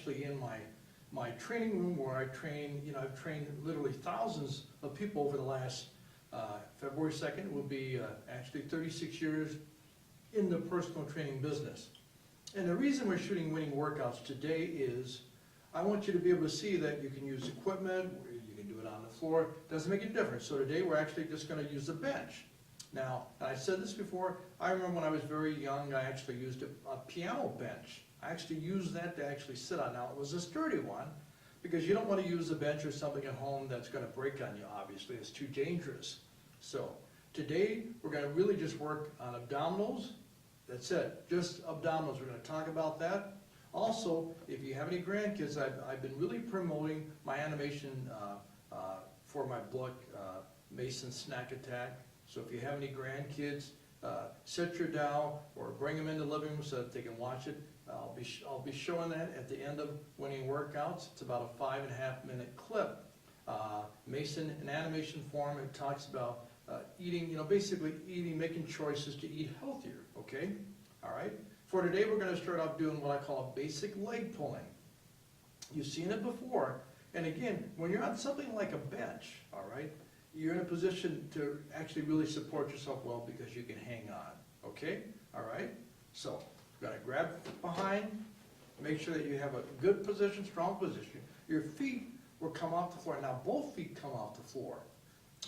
actually in my training room where I train, I've trained literally thousands of people over the last, February 2nd will be actually 36 years in the personal training business. And the reason we're shooting winning workouts today is I want you to be able to see that you can use equipment, you can do it on the floor, doesn't make any difference. So today we're actually just gonna use the bench. Now, and I said this before, I remember when I was very young, I actually used a piano bench. I actually used that to actually sit on. Now, it was a sturdy one, because you don't want to use a bench or something at home that's going to break on you, obviously. It's too dangerous. So, today, we're going to really just work on abdominals. That's it, just abdominals. We're going to talk about that. Also, if you have any grandkids, I've been really promoting my animation for my book, Mason Snack Attack. So if you have any grandkids, set your doll or bring them in the living room so that they can watch it. I'll be showing that at the end of Winning Workouts. It's about a 5.5 minute clip. Mason, in animation form, it talks about eating, basically eating, making choices to eat healthier, okay? All right? For today, we're gonna start off doing what I call a basic leg pulling. You've seen it before, and again, when you're on something like a bench, all right, you're in a position to actually really support yourself well because you can hang on, okay? All right? So, you're gonna grab behind, make sure that you have a good position, strong position. Your feet will come off the floor. Now, both feet come off the floor.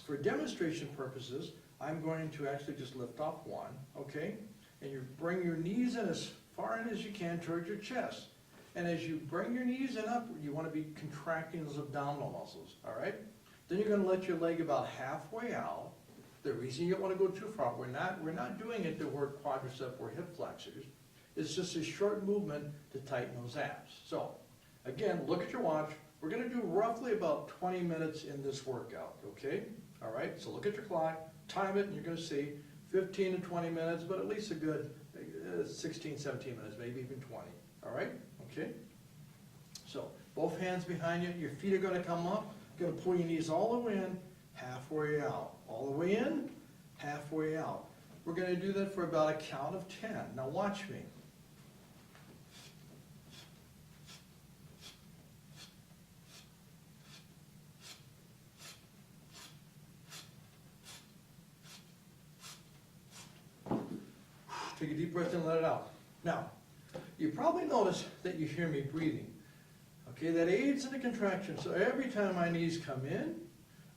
For demonstration purposes, I'm going to actually just lift off one, okay? And you bring your knees in as far in as you can towards your chest. And as you bring your knees in up, you wanna be contracting those abdominal muscles, all right? Then you're gonna let your leg about halfway out. The reason you don't wanna go too far, we're not doing it to work quadricep or hip flexors. It's just a short movement to tighten those abs. So, again, look at your watch. We're gonna do roughly about 20 minutes in this workout, okay? All right, so look at your clock, time it, and you're gonna see 15 to 20 minutes, but at least a good 16, 17 minutes, maybe even 20, all right? Okay? So, both hands behind you, your feet are gonna come up. You're gonna pull your knees all the way in, halfway out. All the way in, halfway out. We're gonna do that for about a count of 10. Now watch me. Take a deep breath in and let it out. Now, you probably notice that you hear me breathing. Okay, that aids in the contraction. So every time my knees come in,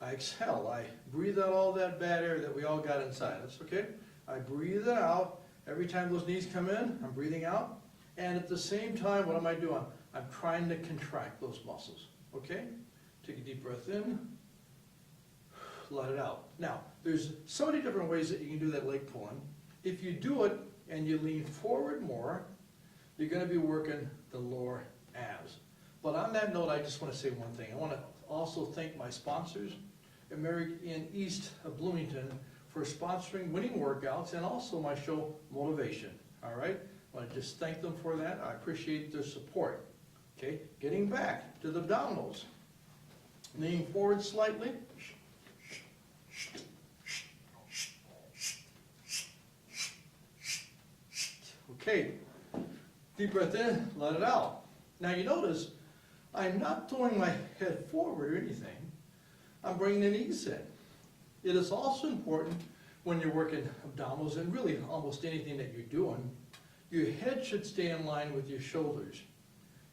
I exhale. I breathe out all that bad air that we all got inside us, okay? I breathe it out. Every time those knees come in, I'm breathing out. And at the same time, what am I doing? I'm trying to contract those muscles, okay? Take a deep breath in, let it out. Now, there's so many different ways that you can do that leg pulling. If you do it and you lean forward more, you're gonna be working the lower abs. But on that note, I just want to say one thing. I want to also thank my sponsors, American East of Bloomington, for sponsoring Winning Workouts and also my show, Motivation. All right? I want to just thank them for that. I appreciate their support. Okay? Getting back to the abdominals. Leaning forward slightly. Okay. Deep breath in, let it out. Now you notice, I'm not throwing my head forward or anything. I'm bringing the knees in. It is also important when you're working abdominals and really almost anything that you're doing, your head should stay in line with your shoulders.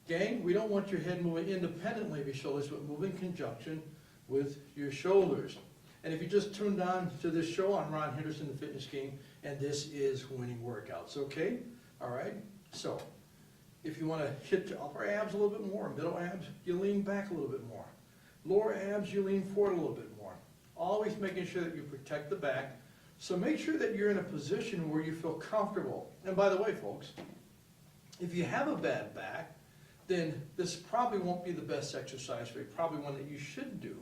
Gang, we don't want your head moving independently of your shoulders, but move in conjunction with your shoulders. And if you just tuned on to this show, I'm Ron Henderson, the Fitness King, and this is Winning Workouts, okay? All right? So, if you want to hit your upper abs a little bit more, middle abs, you lean back a little bit more. Lower abs, you lean forward a little bit more. Always making sure that you protect the back. So make sure that you're in a position where you feel comfortable. And by the way, folks, if you have a bad back, then this probably won't be the best exercise for you, probably one that you should do.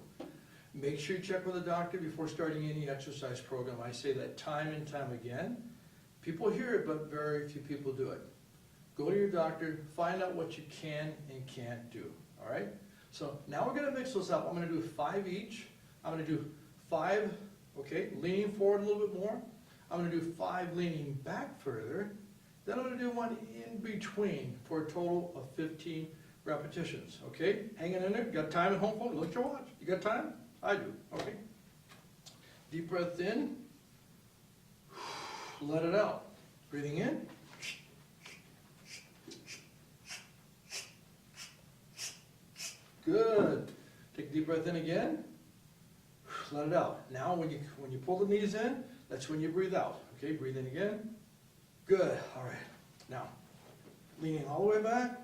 Make sure you check with a doctor before starting any exercise program. I say that time and time again. People hear it, but very few people do it. Go to your doctor, find out what you can and can't do, all right? So now we're gonna mix those up. I'm gonna do 5 each. I'm gonna do 5, okay, leaning forward a little bit more. I'm gonna do 5 leaning back further. Then I'm gonna do 1 in between for a total of 15 repetitions, okay? Hanging in there, got time at home, folks? Look at your watch. You got time? I do, okay? Deep breath in, let it out. Breathing in. Good. Take a deep breath in again. Let it out. Now when you pull the knees in, that's when you breathe out. Okay, breathe in again. Good. All right. Now, leaning all the way back.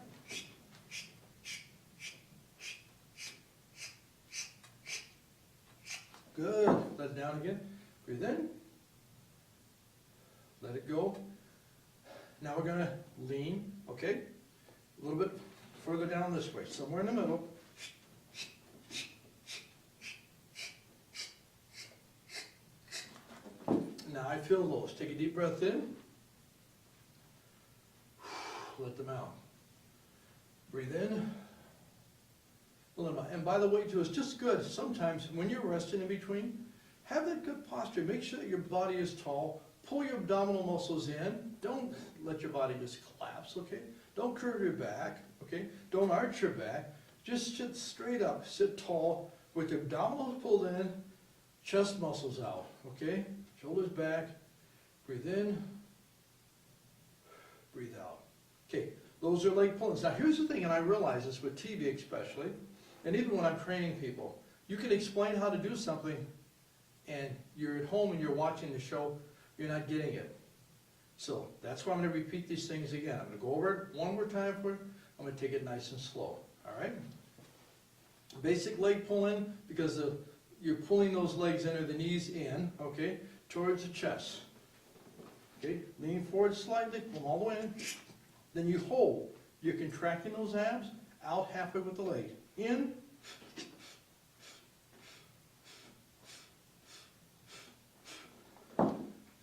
Good. Let it down again. Breathe in. Let it go. Now we're going to lean, okay? A little bit further down this way, somewhere in the middle. Now I feel those. Take a deep breath in. Let them out. Breathe in. Let them out. And by the way, too, it's just good sometimes when you're resting in between, have that good posture. Make sure that your body is tall. Pull your abdominal muscles in. Don't let your body just collapse, okay? Don't curve your back, okay? Don't arch your back. Just sit straight up. Sit tall with your abdominals pulled in, chest muscles out, okay? Shoulders back. Breathe in. Breathe out. Okay, those are leg pull-ins. Now here's the thing, and I realize this with TV especially, and even when I'm training people, you can explain how to do something, and you're at home and you're watching the show, you're not getting it. So that's why I'm going to repeat these things again. I'm going to go over it one more time for you. I'm going to take it nice and slow. All right? Basic leg pull-in, because you're pulling those legs in or the knees in, okay, towards the chest. Okay, lean forward slightly, pull them all the way in. Then you hold. You're contracting those abs out halfway with the leg. In.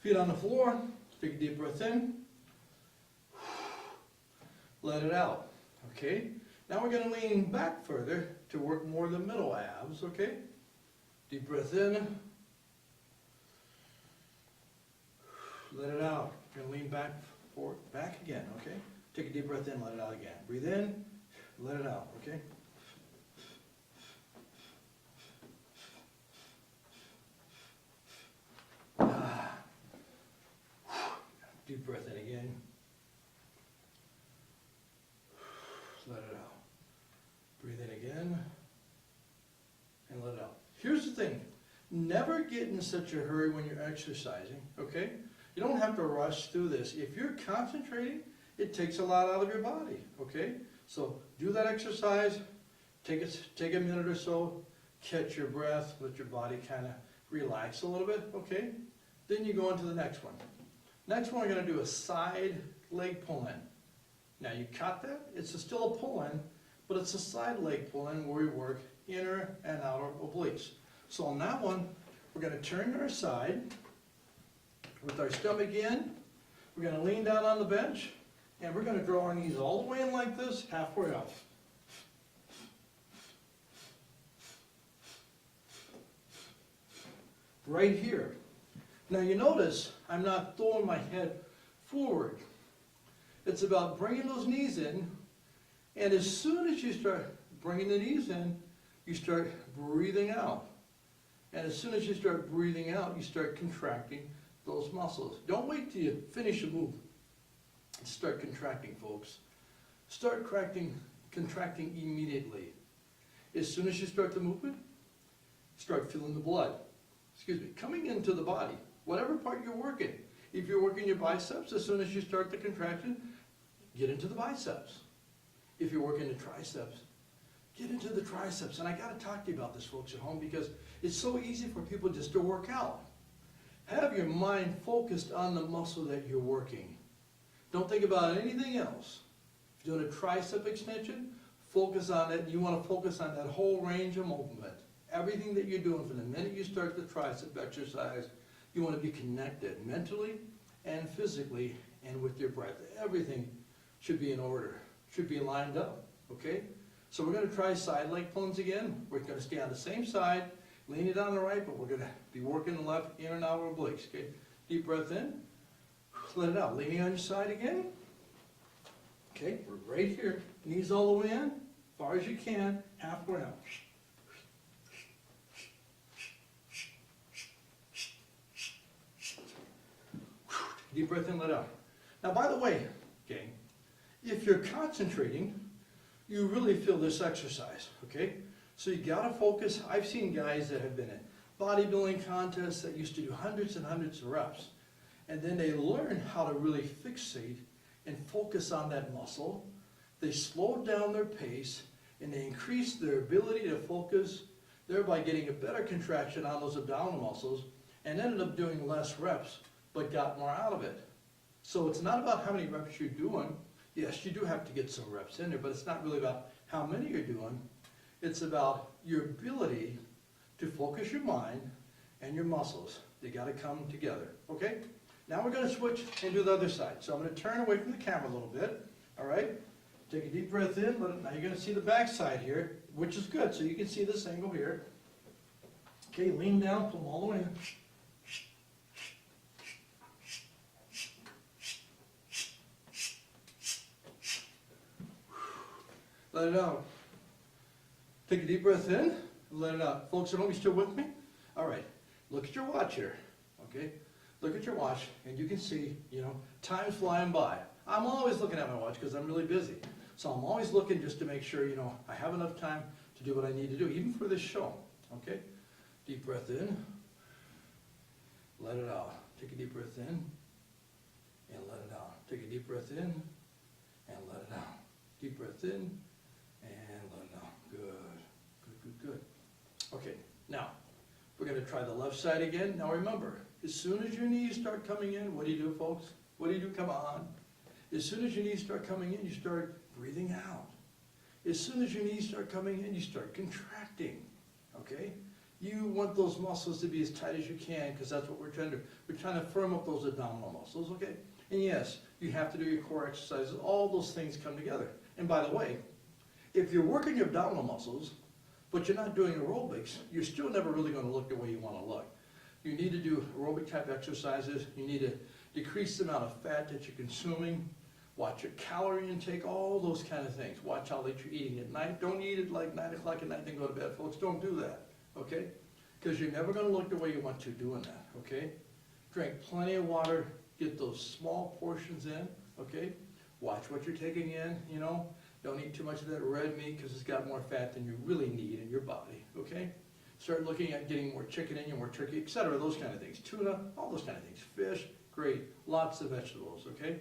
Feet on the floor. Take a deep breath in. Let it out. Okay? Now we're going to lean back further to work more of the middle abs. Okay? Deep breath in. Let it out. You're going to lean back forward, back again. Okay? Take a deep breath in. Let it out again. Breathe in. Let it out. Okay? Deep breath in again. Let it out. Breathe in again. And let it out. Here's the thing. Never get in such a hurry when you're exercising, okay? You don't have to rush through this. If you're concentrating, it takes a lot out of your body, okay? So do that exercise. Take a minute or so. Catch your breath. Let your body kind of relax a little bit, okay? Then you go into the next one. Next one, we're going to do a side leg pull-in. Now you caught that? It's still a pull-in, but it's a side leg pull-in where we work inner and outer obliques. So on that one, we're going to turn to our side with our stomach in. We're going to lean down on the bench, and we're going to draw our knees all the way in like this, halfway up. Right here. Now you notice I'm not throwing my head forward. It's about bringing those knees in, and as soon as you start bringing the knees in, you start breathing out. And as soon as you start breathing out, you start contracting those muscles. Don't wait till you finish a move. Start contracting, folks. Start contracting immediately. As soon as you start the movement, start feeling the blood. Coming into the body. Whatever part you're working. If you're working your biceps, as soon as you start the contraction, get into the biceps. If you're working the triceps, get into the triceps. And I got to talk to you about this, folks, at home, because it's so easy for people just to work out. Have your mind focused on the muscle that you're working. Don't think about anything else. If you're doing a tricep extension, focus on it. You want to focus on that whole range of movement. Everything that you're doing from the minute you start the tricep exercise, you want to be connected mentally and physically and with your breath. Everything should be in order, should be lined up, okay? So we're going to try side leg pull-ins again. We're going to stay on the same side, lean it on the right, but we're going to be working the left inner and outer obliques, okay? Deep breath in, let it out. Leaning on your side again. Okay, we're right here. Knees all the way in. far as you can, halfway out. Deep breath in, let out. Now, by the way, gang, if you're concentrating, you really feel this exercise, okay? So you gotta focus. I've seen guys that have been in bodybuilding contests that used to do hundreds and hundreds of reps, and then they learn how to really fixate and focus on that muscle. They slow down their pace, and they increase their ability to focus, thereby getting a better contraction on those abdominal muscles, and ended up doing less reps, but got more out of it. So it's not about how many reps you're doing. Yes, you do have to get some reps in there, but it's not really about how many you're doing. It's about your ability to focus your mind and your muscles. They gotta come together, okay? Now we're gonna switch and do the other side. So I'm gonna turn away from the camera a little bit, all right? Take a deep breath in, now you're gonna see the back side here, which is good, so you can see this angle here. Okay, lean down, pull them all the way in. Let it out. Take a deep breath in, and let it out. Folks at home, you still with me? All right, look at your watch here, okay? Look at your watch, and you can see, time's flying by. I'm always looking at my watch because I'm really busy. So I'm always looking just to make sure, I have enough time to do what I need to do, even for this show, okay? Deep breath in, let it out. Take a deep breath in, and let it out. Take a deep breath in, and let it out. Deep breath in, and let it out. Good. Okay, now, we're gonna try the left side again. Now remember, as soon as your knees start coming in, what do you do, folks? What do you do? Come on. As soon as your knees start coming in, you start breathing out. As soon as your knees start coming in, you start contracting, okay? You want those muscles to be as tight as you can, because that's what we're trying to do. We're trying to firm up those abdominal muscles, okay? And yes, you have to do your core exercises. All those things come together. And by the way, if you're working your abdominal muscles, but you're not doing aerobics, you're still never really going to look the way you want to look. You need to do aerobic type exercises. You need to decrease the amount of fat that you're consuming. Watch your calorie intake, all those kind of things. Watch how late you're eating at night. Don't eat it like 9 o'clock at night and then go to bed, folks. Don't do that, okay? Because you're never going to look the way you want to doing that, okay? Drink plenty of water. Get those small portions in, okay? Watch what you're taking in, Don't eat too much of that red meat because it's got more fat than you really need in your body, okay? Start looking at getting more chicken in you, more turkey, etc., those kind of things. Tuna, all those kind of things. Fish, great. Lots of vegetables, okay?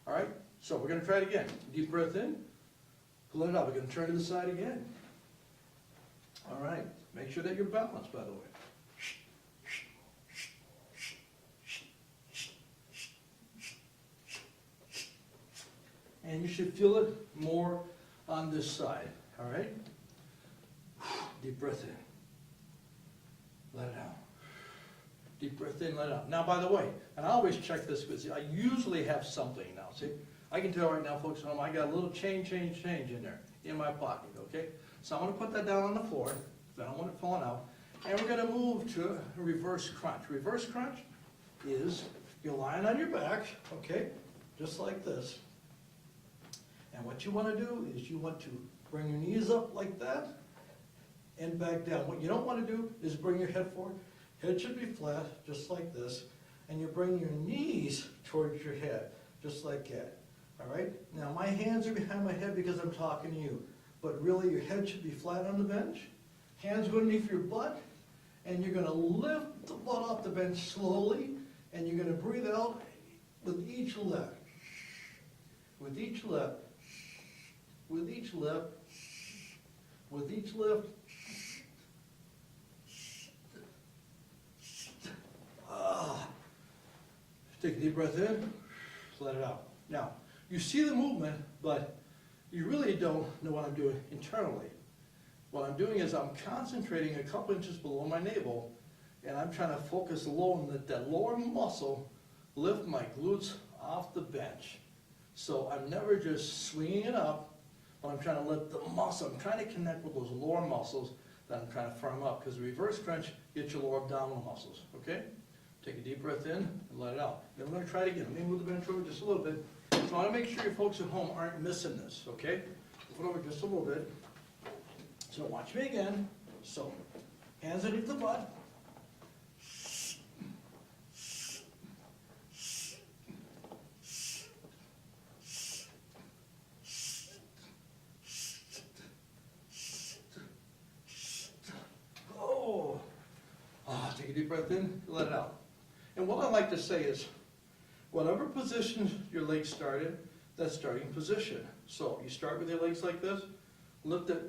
All right, so we're going to try it again. Deep breath in, pull it up. We're going to turn to the side again. All right, make sure that you're balanced, by the way. And you should feel it more on this side, all right? Deep breath in. Let it out. Deep breath in, let it out. Now, by the way, and I always check this because I usually have something now. See, I can tell right now, folks at home, I got a little change in there in my pocket, okay? So I'm going to put that down on the floor because I don't want it falling out. And we're going to move to a reverse crunch. Reverse crunch is you're lying on your back, okay, just like this. And what you want to do is you want to bring your knees up like that and back down. What you don't want to do is bring your head forward. Head should be flat, just like this. And you bring your knees towards your head, just like that. All right? Now, my hands are behind my head because I'm talking to you. But really, your head should be flat on the bench. Hands go underneath your butt. And you're going to lift the butt off the bench slowly. And you're going to breathe out with each lift. With each lift. With each lift. With each lift. Take a deep breath in, let it out. Now, you see the movement, but you really don't know what I'm doing internally. What I'm doing is I'm concentrating a couple inches below my navel, and I'm trying to focus low on that lower muscle, lift my glutes off the bench. So I'm never just swinging it up, but I'm trying to lift the muscle. I'm trying to connect with those lower muscles that I'm trying to firm up, because the reverse crunch gets your lower abdominal muscles, okay? Take a deep breath in and let it out. Then we're going to try it again. Let me move the bench over just a little bit. So I want to make sure your folks at home aren't missing this, okay? Put over just a little bit. So watch me again. So, hands underneath the butt. Oh, take a deep breath in, let it out. And what I like to say is, whatever position your legs start in, that's starting position. So you start with your legs like this, lift the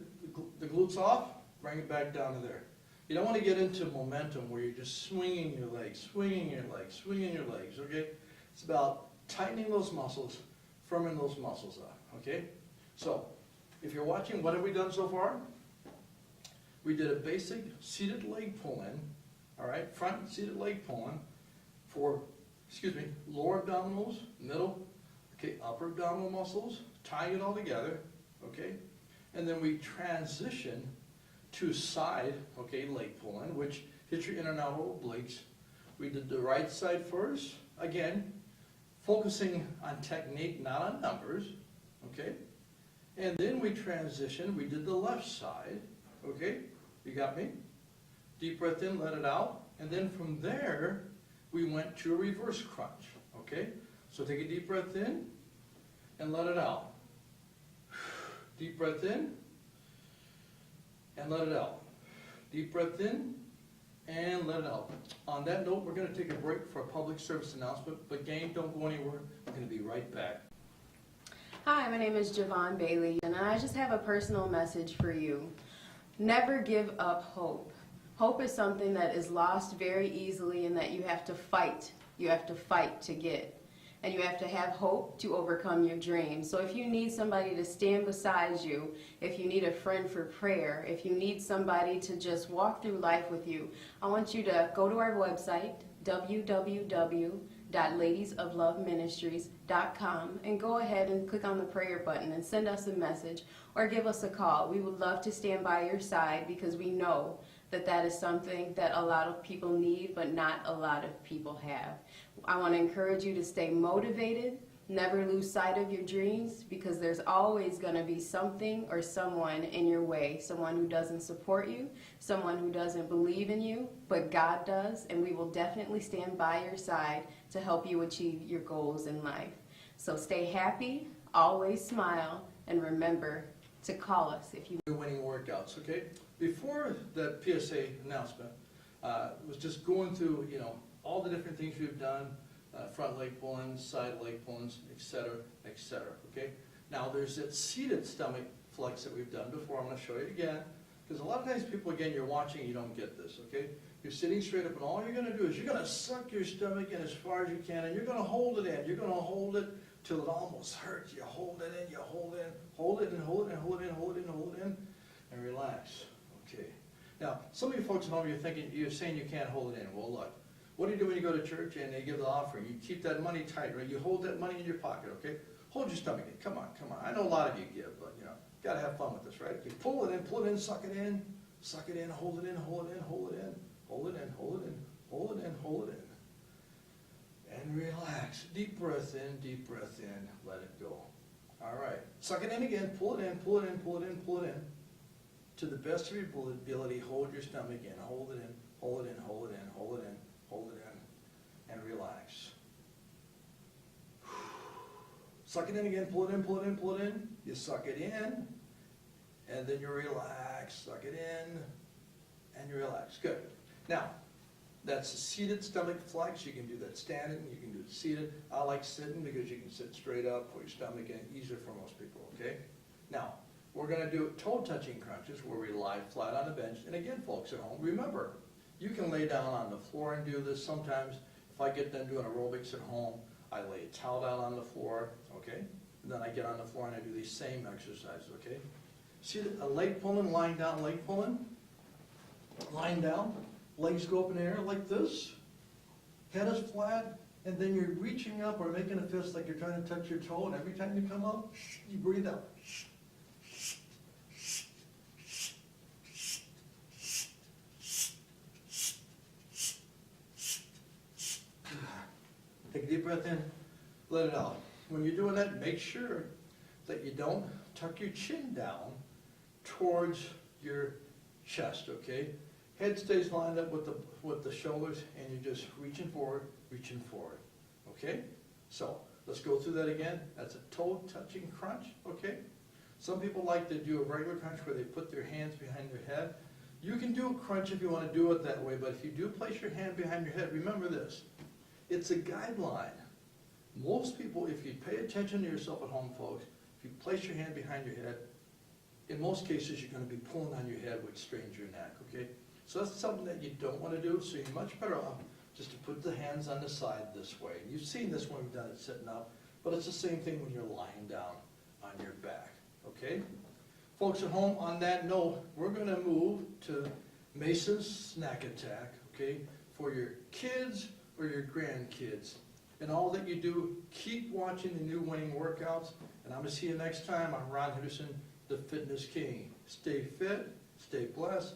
glutes off, bring it back down to there. You don't want to get into momentum where you're just swinging your legs, swinging your legs, swinging your legs, okay? It's about tightening those muscles, firming those muscles up, okay? So, if you're watching, what have we done so far? We did a basic seated leg pull-in, all right? Front seated leg pull-in for, lower abdominals, middle, okay, upper abdominal muscles, tying it all together, okay? And then we transition to side, okay, leg pull-in, which hits your inner and outer obliques. We did the right side first, again, focusing on technique, not on numbers, okay? And then we transitioned, we did the left side, okay? You got me? Deep breath in, let it out. And then from there, we went to a reverse crunch, okay? So take a deep breath in and let it out. Deep breath in and let it out. Deep breath in and let it out. On that note, we're going to take a break for a public service announcement, but gang, don't go anywhere. We're going to be right back. Hi, my name is Javon Bailey, and I just have a personal message for you. Never give up hope. Hope is something that is lost very easily and that you have to fight. You have to fight to get. And you have to have hope to overcome your dreams. So if you need somebody to stand beside you, if you need a friend for prayer, if you need somebody to just walk through life with you, I want you to go to our website, www.ladiesofloveministries.com, and go ahead and click on the prayer button and send us a message or give us a call. We would love to stand by your side because we know that that is something that a lot of people need, but not a lot of people have. I want to encourage you to stay motivated, never lose sight of your dreams, because there's always going to be something or someone in your way, someone who doesn't support you, someone who doesn't believe in you, but God does, and we will definitely stand by your side to help you achieve your goals in life. So stay happy, always smile, and remember to call us if you Winning workouts, okay? Before that PSA announcement, was just going through, all the different things we've done, front leg pull-ins, side leg pull-ins, et cetera, okay? Now there's that seated stomach flex that we've done before. I'm gonna show you again, because a lot of times people, again, you're watching, you don't get this, okay? You're sitting straight up and all you're gonna do is you're gonna suck your stomach in as far as you can and you're gonna hold it in. You're gonna hold it till it almost hurts. You hold it in, you hold it in, hold it and hold it and hold it in, hold it in, hold it in, and relax, okay? Now, some of you folks at home, you're saying you can't hold it in. Well, look. What do you do when you go to church and they give the offering? You keep that money tight, right? You hold that money in your pocket, okay? Hold your stomach in. Come on. I know a lot of you give, but gotta have fun with this, right? You pull it in, suck it in, hold it in, hold it in, hold it in, hold it in, hold it in, hold it in, hold it in. And relax. Deep breath in, let it go. All right. Suck it in again, pull it in. To the best of your ability, hold your stomach in, hold it in, hold it in, hold it in, hold it in. Hold it in and relax. Suck it in again, pull it in. You suck it in, and then you relax. Suck it in, and you relax. Good. Now, that's a seated stomach flex. You can do that standing, you can do it seated. I like sitting because you can sit straight up, put your stomach in, easier for most people, okay? Now, we're gonna do toe-touching crunches where we lie flat on the bench. And again, folks at home, remember, you can lay down on the floor and do this. Sometimes, if I get done doing aerobics at home, I lay a towel down on the floor, okay? And then I get on the floor and I do these same exercises, okay? See a leg pulling, lying down, leg pulling, lying down, legs go up in the air like this, head is flat, and then you're reaching up or making a fist like you're trying to touch your toe, and every time you come up, you breathe out. Take a deep breath in, let it out. When you're doing that, make sure that you don't tuck your chin down towards your chest, okay? Head stays lined up with the shoulders, and you're just reaching forward, okay? So, let's go through that again. That's a toe-touching crunch, okay? Some people like to do a regular crunch where they put their hands behind their head. You can do a crunch if you want to do it that way, but if you do place your hand behind your head, remember this. It's a guideline. Most people, if you pay attention to yourself at home, folks, if you place your hand behind your head, in most cases you're going to be pulling on your head, which strains your neck, okay? So that's something that you don't want to do, so you're much better off just to put the hands on the side this way. You've seen this when we've done it sitting up, but it's the same thing when you're lying down on your back, okay? Folks at home, on that note, we're going to move to Mason's Snack Attack, okay, for your kids or your grandkids. And all that you do, keep watching the new winning workouts, and I'm going to see you next time. I'm Ron Henderson, the Fitness King. Stay fit, stay blessed.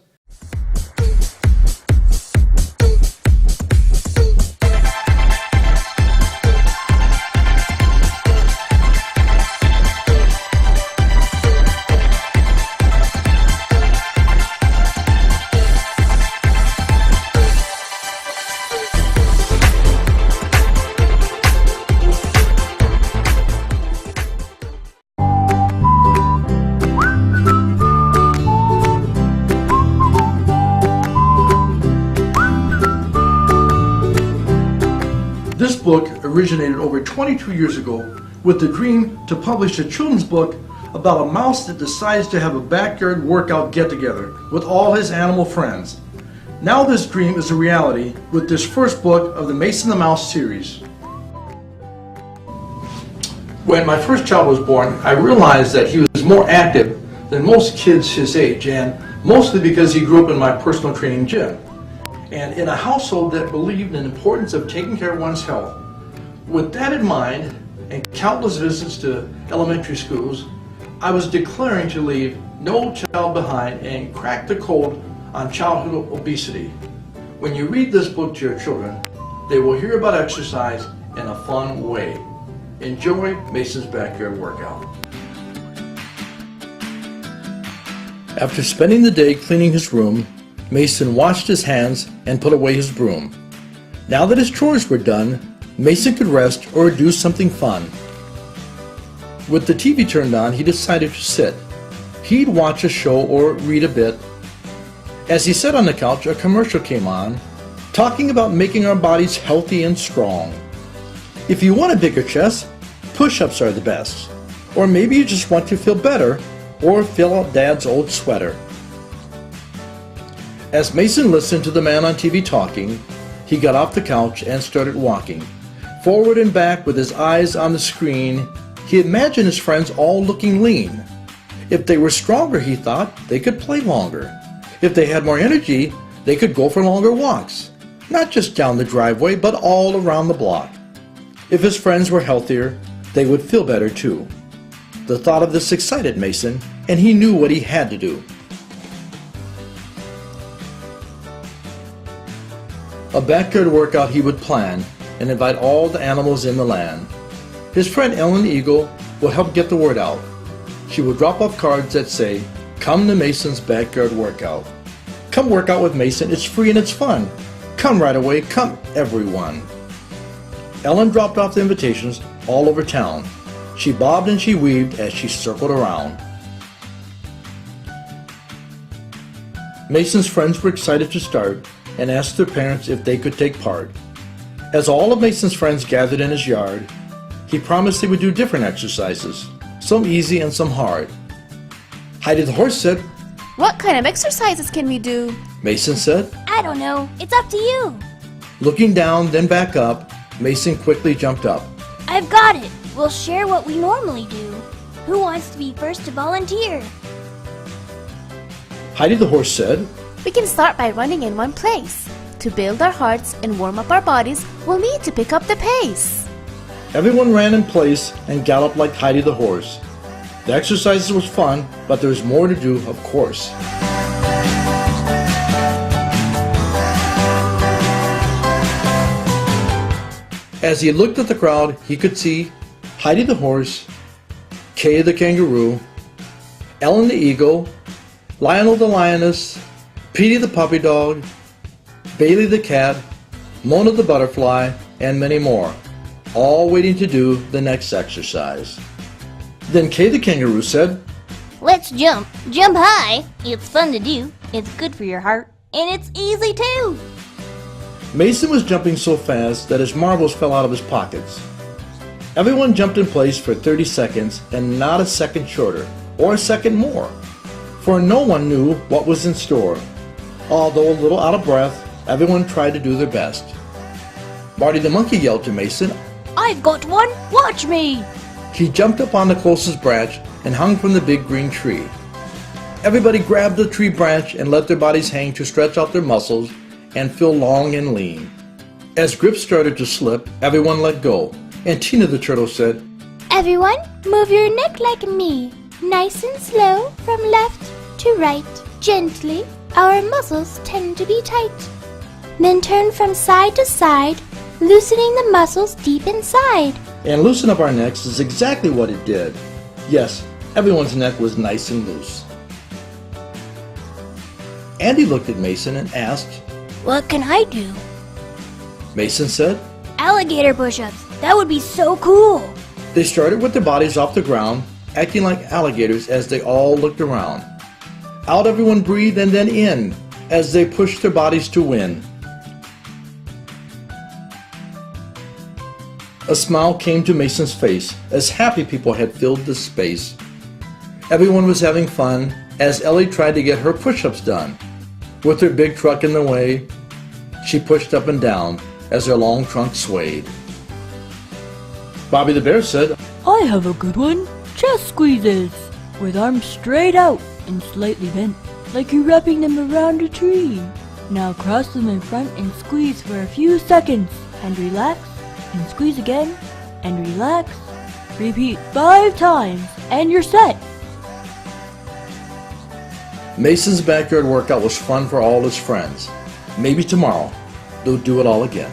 This book originated over 22 years ago with the dream to publish a children's book about a mouse that decides to have a backyard workout get-together with all his animal friends. Now this dream is a reality with this first book of the Mason the Mouse series. When my first child was born, I realized that he was more active than most kids his age, and mostly because he grew up in my personal training gym. And in a household that believed in the importance of taking care of one's health. With that in mind, and countless visits to elementary schools, I was declaring to leave no child behind and crack the code on childhood obesity. When you read this book to your children, they will hear about exercise in a fun way. Enjoy Mason's Backyard Workout. After spending the day cleaning his room, Mason washed his hands and put away his broom. Now that his chores were done, Mason could rest or do something fun. With the TV turned on, he decided to sit. He'd watch a show or read a bit. As he sat on the couch, a commercial came on, talking about making our bodies healthy and strong. If you want a bigger chest, push-ups are the best. Or maybe you just want to feel better or fill out Dad's old sweater. As Mason listened to the man on TV talking, he got off the couch and started walking. Forward and back with his eyes on the screen, he imagined his friends all looking lean. If they were stronger, he thought, they could play longer. If they had more energy, they could go for longer walks. Not just down the driveway, but all around the block. If his friends were healthier, they would feel better too. The thought of this excited Mason, and he knew what he had to do. A backyard workout he would plan and invite all the animals in the land. His friend Ellen the Eagle will help get the word out. She will drop off cards that say, "Come to Mason's Backyard Workout." Come work out with Mason, it's free and it's fun. Come right away, come everyone. Ellen dropped off the invitations all over town. She bobbed and she weaved as she circled around. Mason's friends were excited to start and asked their parents if they could take part. As all of Mason's friends gathered in his yard, he promised they would do different exercises, some easy and some hard. Heidi the horse said, "What kind of exercises can we do?" Mason said, I don't know. It's up to you. Looking down, then back up, Mason quickly jumped up. I've got it. We'll share what we normally do. Who wants to be first to volunteer? Heidi the horse said, We can start by running in one place. To build our hearts and warm up our bodies, we'll need to pick up the pace. Everyone ran in place and galloped like Heidi the horse. The exercises was fun, but there was more to do, of course. As he looked at the crowd, he could see Heidi the horse, Kay the kangaroo, Ellen the eagle, Lionel the lioness, Petey the puppy dog, Bailey the cat, Mona the butterfly, and many more, all waiting to do the next exercise. Then Kay the kangaroo said, Let's jump. Jump high. It's fun to do. It's good for your heart. And it's easy too. Mason was jumping so fast that his marbles fell out of his pockets. Everyone jumped in place for 30 seconds and not a second shorter, or a second more, for no one knew what was in store. Although a little out of breath, everyone tried to do their best. Marty the monkey yelled to Mason. I've got one. Watch me. He jumped up on the closest branch and hung from the big green tree. Everybody grabbed the tree branch and let their bodies hang to stretch out their muscles and feel long and lean. As grips started to slip, everyone let go, and Tina the turtle said, Everyone, move your neck like me. Nice and slow from left to right. Gently. Our muscles tend to be tight. Then turn from side to side, loosening the muscles deep inside. And loosen up our necks is exactly what it did. Yes, everyone's neck was nice and loose. Andy looked at Mason and asked, What can I do? Mason said. Alligator push-ups. That would be so cool. They started with their bodies off the ground, acting like alligators as they all looked around. Out everyone breathed and then in, as they pushed their bodies to win. A smile came to Mason's face as happy people had filled the space. Everyone was having fun as Ellie tried to get her push-ups done. With her big truck in the way, she pushed up and down as her long trunk swayed. Bobby the bear said, I have a good one. Chest squeezes, with arms straight out and slightly bent, like you're wrapping them around a tree. Now cross them in front and squeeze for a few seconds, and relax, and squeeze again, and relax. Repeat 5 times, and you're set. Mason's backyard workout was fun for all his friends. Maybe tomorrow they'll do it all again.